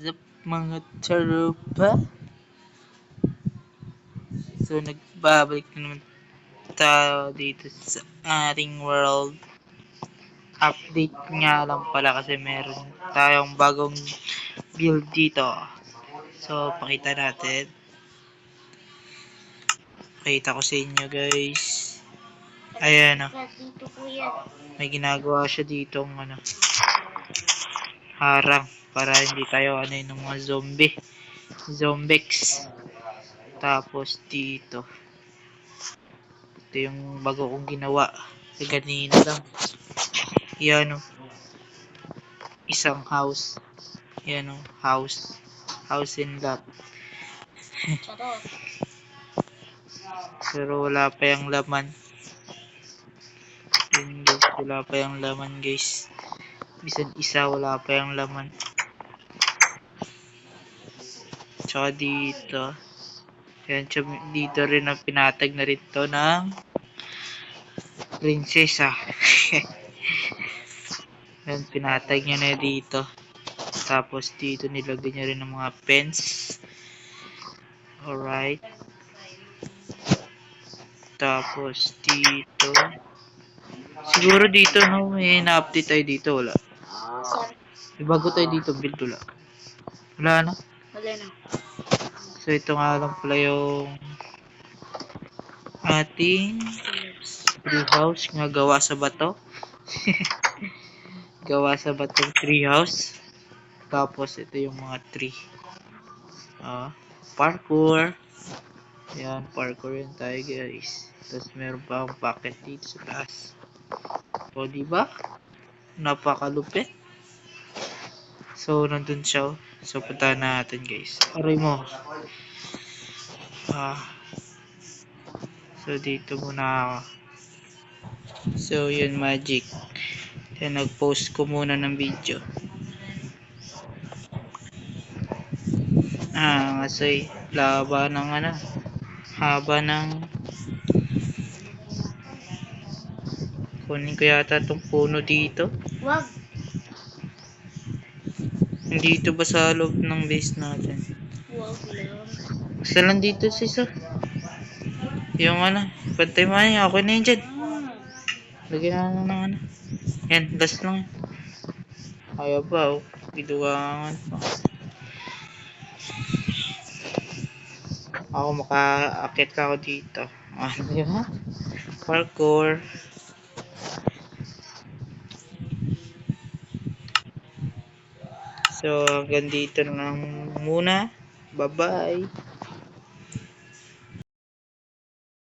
Sup mga tarupa? So nagbabalik na naman tayo dito sa ating world. Update nga lang pala kasi meron tayong bagong build dito. So pakita natin. Pakita ko sa inyo guys. Ayan o. May ginagawa siya dito ano, harang para hindi tayo ano yung mga zombie. Zombex. Tapos dito. Ito yung bago kong ginawa. Sa ganina lang. Yan o. Isang house. Yan o. House. House and lot. Pero wala pa yung laman. Yun guys. Wala pa yung laman guys. Bisan isa wala pa yung laman. Tsaka dito. Yan. Dito rin ang pinatag na rin to ng prinsesa. Yan. Pinatag niya na dito. Tapos dito nilagay niya rin ng mga pens. Alright. Tapos dito. Siguro dito no, may na-update tayo dito. Wala. May bago tayo dito build. Wala na. Wala na. So ito nga lang pala yung ating treehouse nga gawa sa bato. Gawa sa batong treehouse. Tapos ito yung mga tree. Parkour. Yan, parkour yun tayo guys. Tapos meron pa akong pocket dito sa taas. O diba? Napakalupit. So nandun siya. So puntahan natin guys. Aray mo. So dito muna ako. So yun magic. Kaya nag-post ko muna ng video. Kasi laba ng ano. Haba ng kunin ko yata itong puno dito. Wag. Dito ba sa loob ng base natin? Wag lang. Basta lang dito sa isa. Yung ano. Pantay mo yan. Okay na yun dyan. Lagyan na lang ng ano. Yan. Last lang. Ayaw ba oh. Giduwangan pa. Ako makaakit ako dito. Diba? Parkour. So hanggang dito na lang muna. Bye bye.